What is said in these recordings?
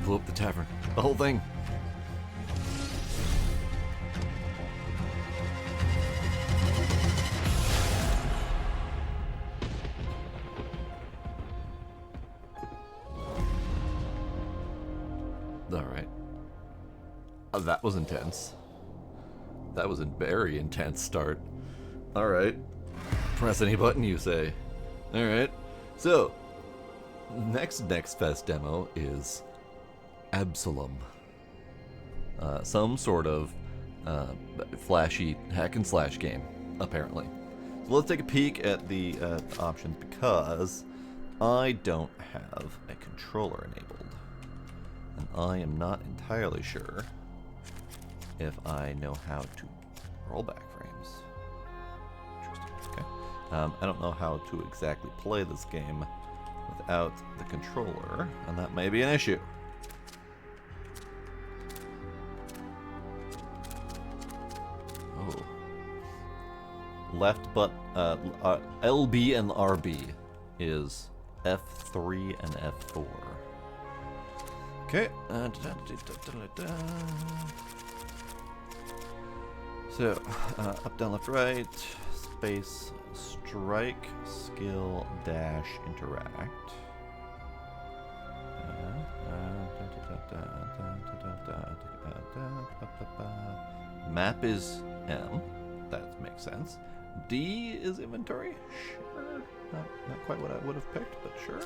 Blew up the tavern. The whole thing. Alright. Oh, that was intense. That was a very intense start. Alright. Press any button you say. Alright. So, next Fest demo is Absolum. Some sort of flashy hack and slash game, apparently. So let's take a peek at the options because I don't have a controller enabled. And I am not entirely sure if I know how to roll back frames. Interesting. Okay. I don't know how to exactly play this game without the controller, and that may be an issue. Oh. Left but LB and RB is F3 and F4. Okay. So, up, down, left, right, space, strike, skill, dash, interact. Map is M. That makes sense. D is inventory? Sure. Not quite what I would have picked, but sure.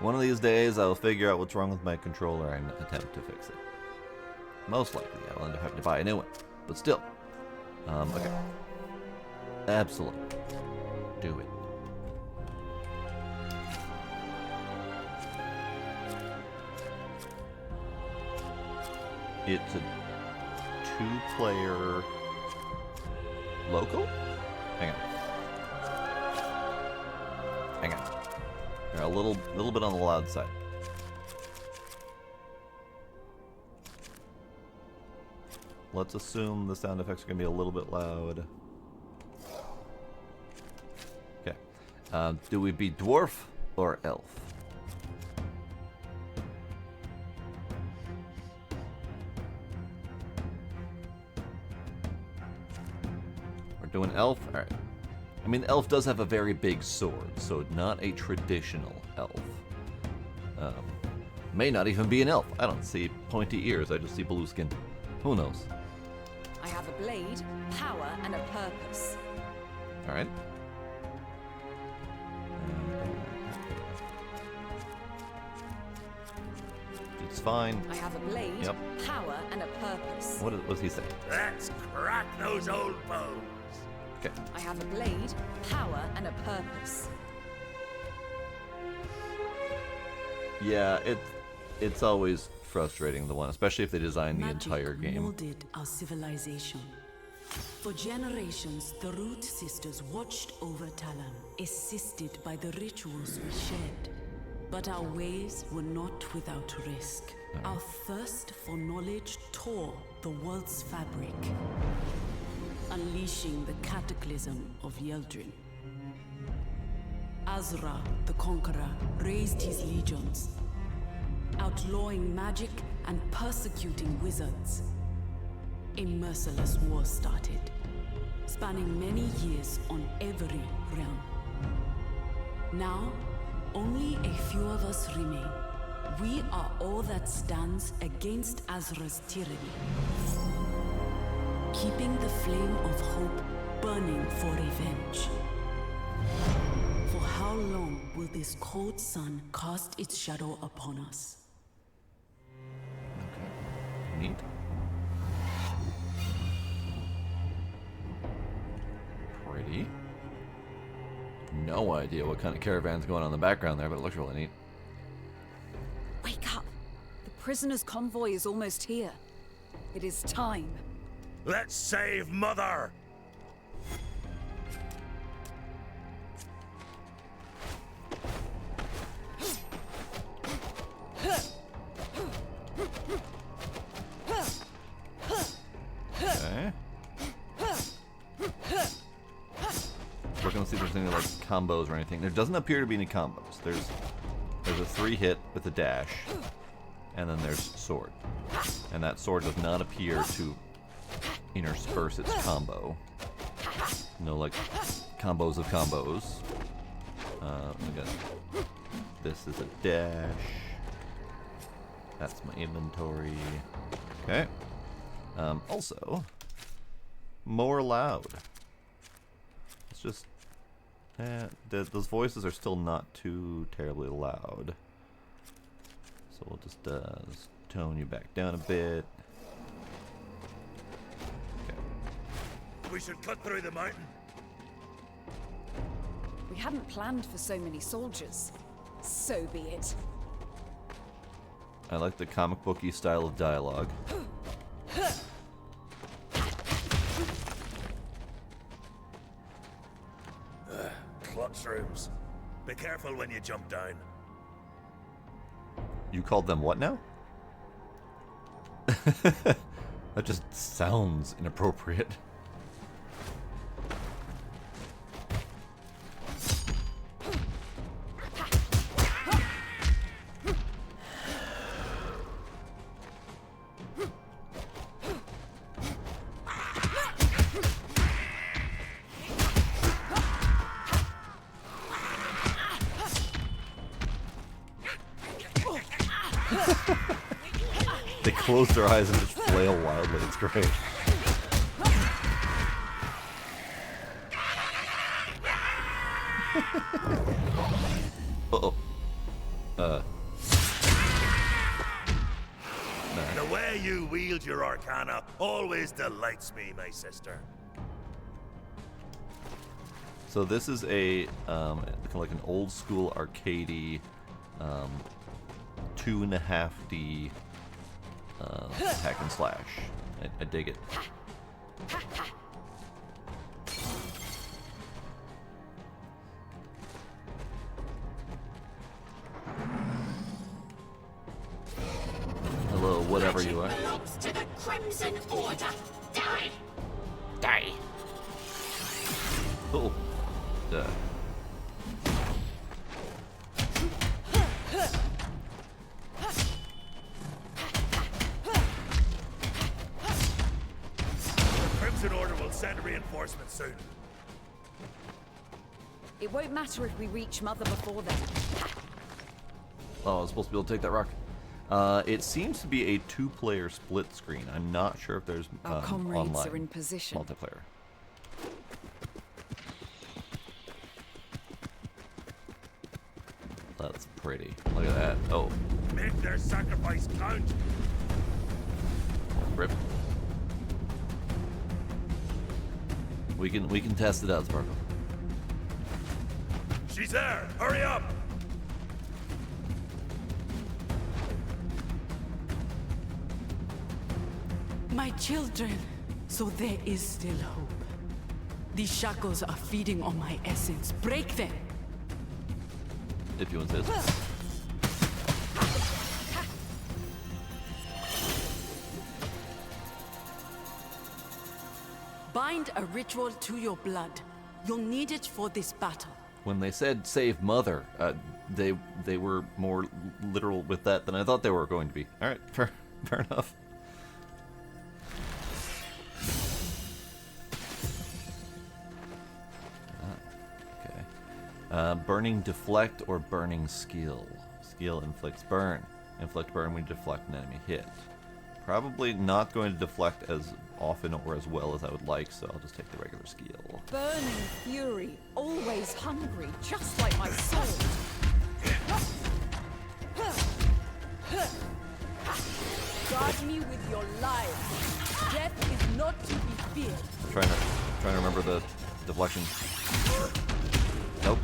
One of these days, I'll figure out what's wrong with my controller and attempt to fix it. Most likely, I'll end up having to buy a new one. But still. Okay. Absolum. Do it. It's a two-player local? Hang on. Hang on. They're a little bit on the loud side. Let's assume the sound effects are going to be a little bit loud. Okay. Do we be dwarf or elf? We're doing elf? Alright. I mean, elf does have a very big sword, so not a traditional elf. May not even be an elf. I don't see pointy ears, I just see blue skin. Who knows? I have a blade, power, and a purpose. Alright. It's fine. I have a blade, Yep. power, and a purpose. What does he say? Let's crack those old bones. Okay. I have a blade, power, and a purpose. Yeah, it's always frustrating, the one, especially if they design the Magic entire game. molded our civilization. For generations, the Root Sisters watched over Talam, assisted by the rituals we shared. But our ways were not without risk. Our thirst for knowledge tore the world's fabric, unleashing the cataclysm of Yeldrin. Azra, the Conqueror, raised his legions, outlawing magic and persecuting wizards. A merciless war started, spanning many years on every realm. Now, only a few of us remain. We are all that stands against Azra's tyranny, keeping the flame of hope burning for revenge. For how long will this cold sun cast its shadow upon us? Okay. Neat. Pretty. No idea what kind of caravan's going on in the background there, but it looks really neat. Wake up! The prisoner's convoy is almost here. It is time. Let's save Mother! Okay. We're gonna see if there's any like combos or anything. There doesn't appear to be any combos. There's a 3-hit with a dash, and then there's sword. And that sword does not appear to intersperse its combo. No, like, combos of combos. Again, this is a dash. That's my inventory. Okay. Also, more loud. It's just... those voices are still not too terribly loud. So we'll just tone you back down a bit. Okay. We should cut through the mountain. We hadn't planned for so many soldiers. So be it. I like the comic booky style of dialogue. Clutch rooms. Be careful when you jump down. You called them what now? That just sounds inappropriate. They close their eyes and just flail wildly. It's great. Uh-oh. The way you wield your arcana always delights me, my sister. So this is a kind of like an old school arcadey 2.5D hack and slash. I dig it. Hello, whatever you are. Belongs to the Crimson Order. Die! Die. Oh. Duh. The Crimson Order will send reinforcements soon. It won't matter if we reach Mother before then. Oh, I was supposed to be able to take that rock. It seems to be a 2-player split screen. I'm not sure if there's Our comrades online are in position. multiplayer. That's pretty. Look at that. Oh, Make their sacrifice count. rip. We can test it out, Sparkle. She's there. Hurry up. My children, so there is still hope. These shackles are feeding on my essence. Break them! If you insist. Bind a ritual to your blood. You'll need it for this battle. When they said save Mother, they were more literal with that than I thought they were going to be. All right, fair enough. Burning deflect or burning skill. Skill inflicts burn. Inflict burn when you deflect an enemy hit. Probably not going to deflect as often or as well as I would like, so I'll just take the regular skill. Burning fury, always hungry, just like my soul. Guard me with your lives. Death is not to be feared. I'm trying to remember the deflection. Nope.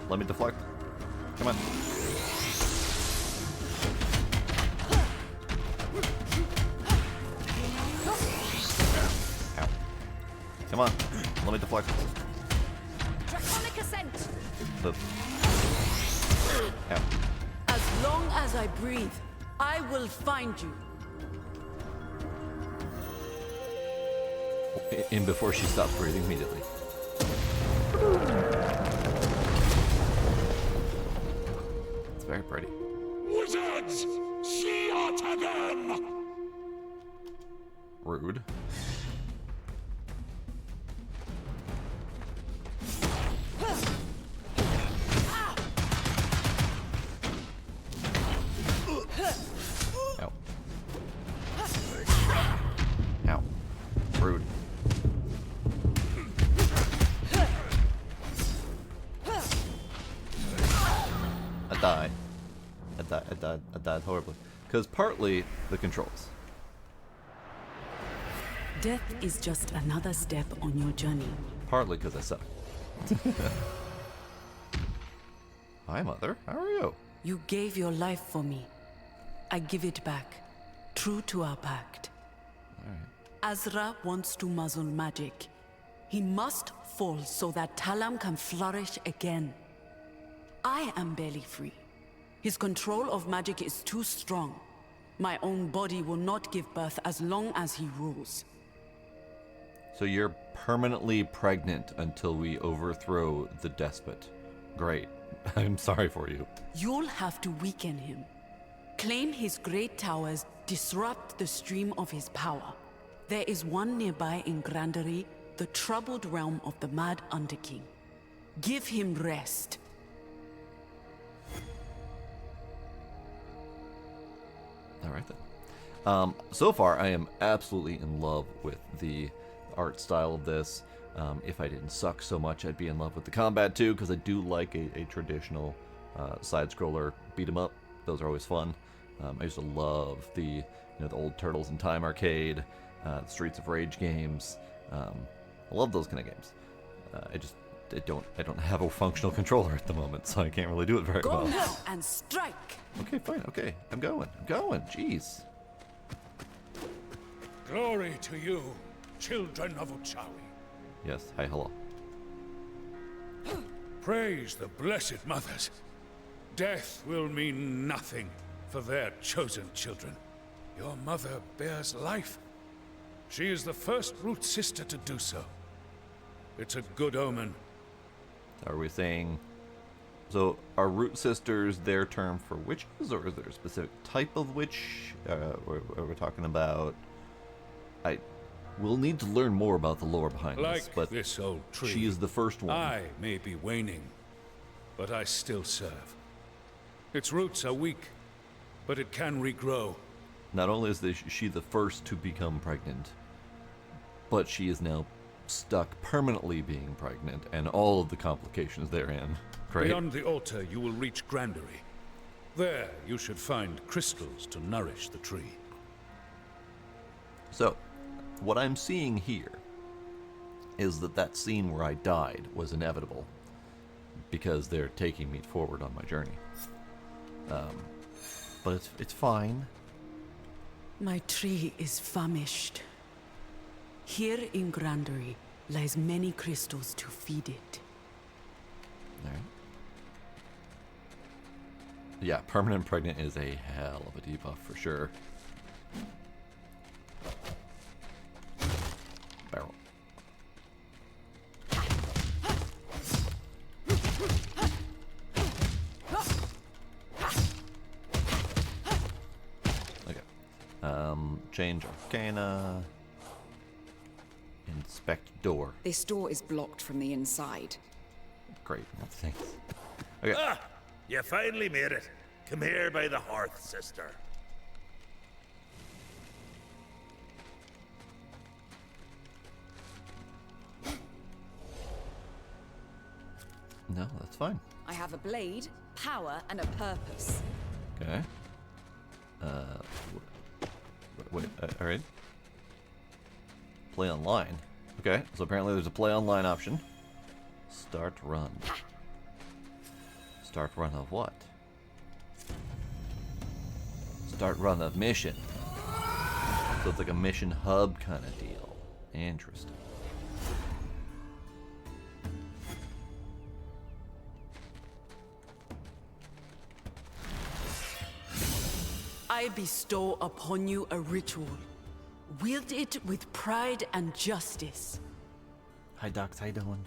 Let me deflect. Come on. Ow. Come on. Let me deflect. Draconic ascent. The... Ow. As long as I breathe, I will find you. In before she stops breathing immediately. It's very pretty. Wizards! See to them! Rude. Ow. Ow. Rude. I died. I died horribly. Because partly the controls. Death is just another step on your journey. Partly because I suck. Hi, Mother. How are you? You gave your life for me. I give it back, true to our pact. Azra wants to muzzle magic. He must fall so that Talam can flourish again. I am barely free. His control of magic is too strong. My own body will not give birth as long as he rules. So you're permanently pregnant until we overthrow the despot. Great. I'm sorry for you. You'll have to weaken him. Claim his great towers, disrupt the stream of his power. There is one nearby in Grandery, the troubled realm of the Mad Underking. Give him rest. All right then. So far, I am absolutely in love with the art style of this. If I didn't suck so much, I'd be in love with the combat too, because I do like a traditional side-scroller beat 'em up. Those are always fun. I used to love the the old Turtles in Time arcade, the Streets of Rage games. I love those kind of games. I don't have a functional controller at the moment, so I can't really do it very Go well. now and strike! Okay, fine. Okay, I'm going. Jeez. Glory to you, children of Uchawi. Yes. Hi. Hello. Praise the Blessed Mothers. Death will mean nothing for their chosen children. Your mother bears life. She is the first root sister to do so. It's a good omen. Are we saying? So, are root sisters their term for witches, or is there a specific type of witch? Are we talking about? We'll need to learn more about the lore behind Like this, but this old tree, she is the first one. I may be waning, but I still serve. Its roots are weak, but it can regrow. Not only is she the first to become pregnant, but she is now stuck permanently being pregnant, and all of the complications therein. Great. Beyond the altar, you will reach Grandery. There, you should find crystals to nourish the tree. So, what I'm seeing here is that scene where I died was inevitable because they're taking me forward on my journey. But it's fine. My tree is famished. Here in Grandery lies many crystals to feed it. All right. Yeah, permanent pregnant is a hell of a debuff for sure. Barrel. Okay. Change Arcana. Inspect door. This door is blocked from the inside. Great. Thanks. Okay. Ah! You finally made it. Come here by the hearth, sister. No, that's fine. I have a blade, power, and a purpose. Okay. Wait, alright. Play online. Okay, so apparently there's a play online option. Start run. Start run of what? Start run of mission. So it's like a mission hub kind of deal. Interesting. I bestow upon you a ritual. Wield it with pride and justice. Hi, Docs. How you doing?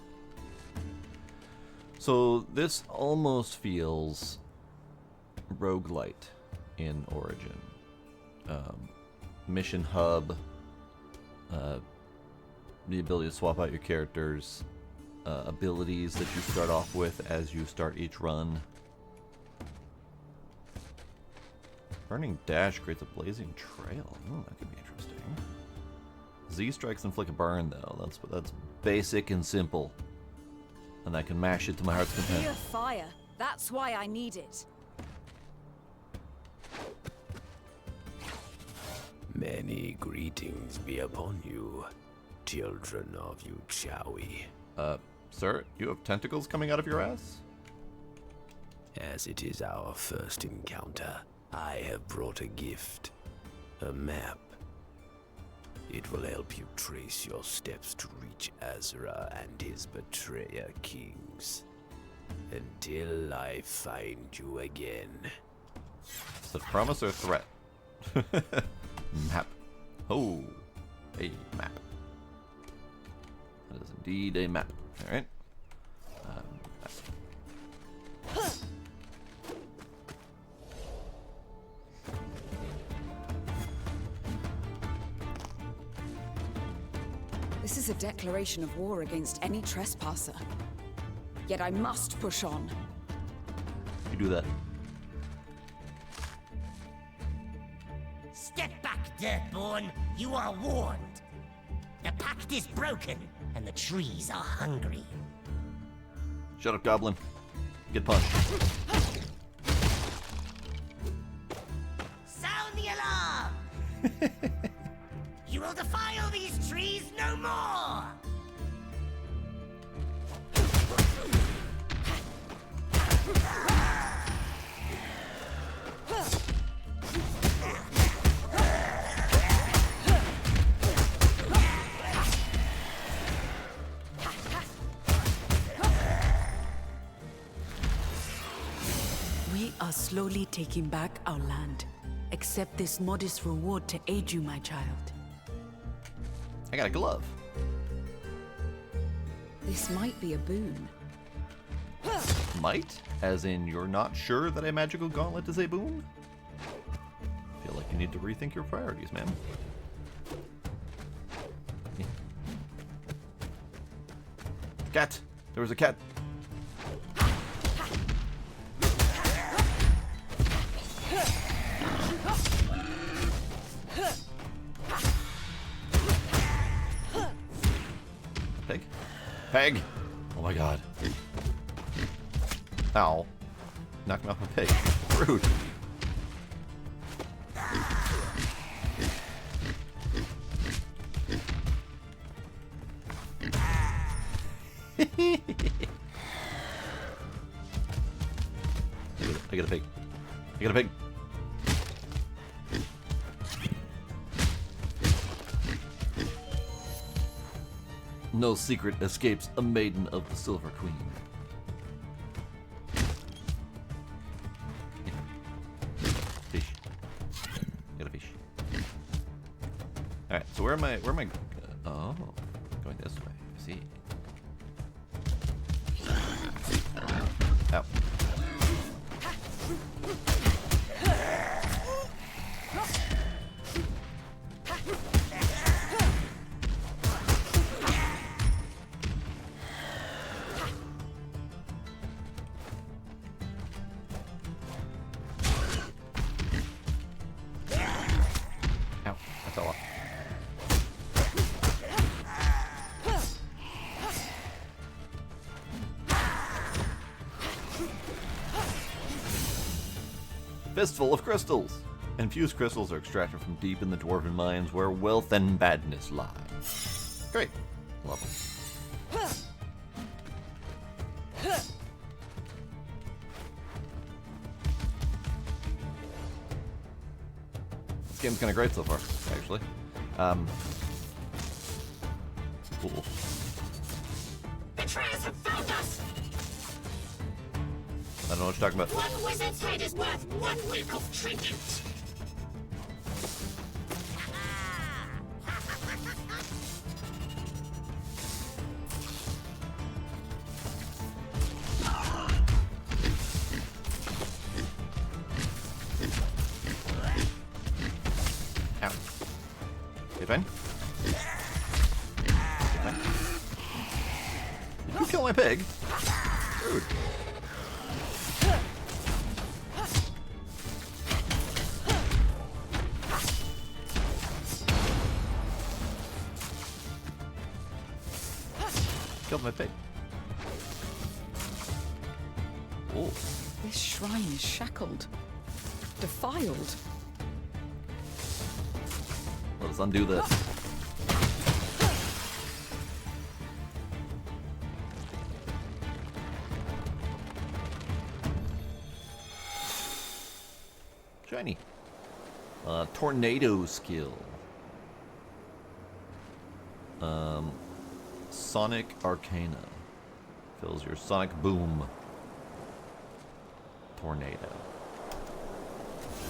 So this almost feels roguelite in Origin. Mission hub, the ability to swap out your characters, abilities that you start off with as you start each run. Burning Dash creates a blazing trail. Ooh, that could be interesting. Z strikes inflict a burn, though. That's basic and simple. And I can mash it to my heart's content. Pure fire. That's why I need it. Many greetings be upon you, children of Yuchawi. Sir, you have tentacles coming out of your ass? As it is our first encounter, I have brought a gift. A map. It will help you trace your steps to reach Azra and his betrayer kings. Until I find you again. Is it promise or threat? Map. Oh, a map. That is indeed a map. All right. This is a declaration of war against any trespasser. Yet I must push on. You do that. Step back, Dirtborn. You are warned. The pact is broken, and the trees are hungry. Shut up, Goblin. Get punched. Sound the alarm! You will defile these trees no more! We are slowly taking back our land. Accept this modest reward to aid you, my child. I got a glove. This might be a boon. Might? As in, you're not sure that a magical gauntlet is a boon? Feel like you need to rethink your priorities, ma'am. Cat! There was a cat. Peg? Peg! Oh my god. Ow. Knocked me off my peg. Rude. I get a pig. I get a pig. No secret escapes a maiden of the Silver Queen. Fish. Get a fish. All right. So where am I? Oh, going this way. I see. Ow. Ow, that's a lot. Fistful of crystals. Infused crystals are extracted from deep in the dwarven mines where wealth and badness lie. Great. Love them. This game's kind of great so far, actually. Cool. Betrayers have found us! I don't know what you're talking about. One wizard's head is worth 1 week of trinkets. fine. Okay, fine. Did you kill my pig? Rude. Killed my pig. Oh. This shrine is shackled. Defiled. Let us undo this. Shiny. Tornado skill. Sonic Arcana. Fills your sonic boom. Tornado.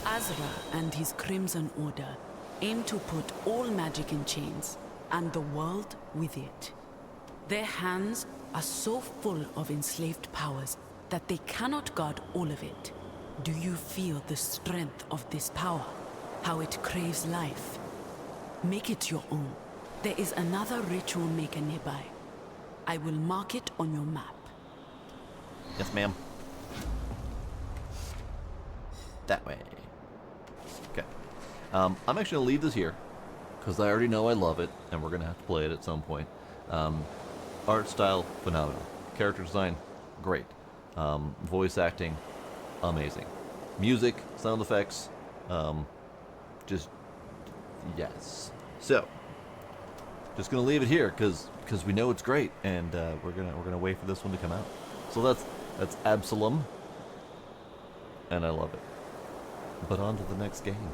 Azra and his Crimson Order aim to put all magic in chains, and the world with it. Their hands are so full of enslaved powers that they cannot guard all of it. Do you feel the strength of this power? How it craves life? Make it your own. There is another ritual maker nearby. I will mark it on your map. Yes, ma'am. That way. Okay. I'm actually going to leave this here, because I already know I love it, and we're going to have to play it at some point. Art style, phenomenal. Character design, great. Voice acting, amazing. Music, sound effects, just, yes. So, just going to leave it here, because we know it's great, and we're gonna wait for this one to come out. So that's Absolum, and I love it. But on to the next game.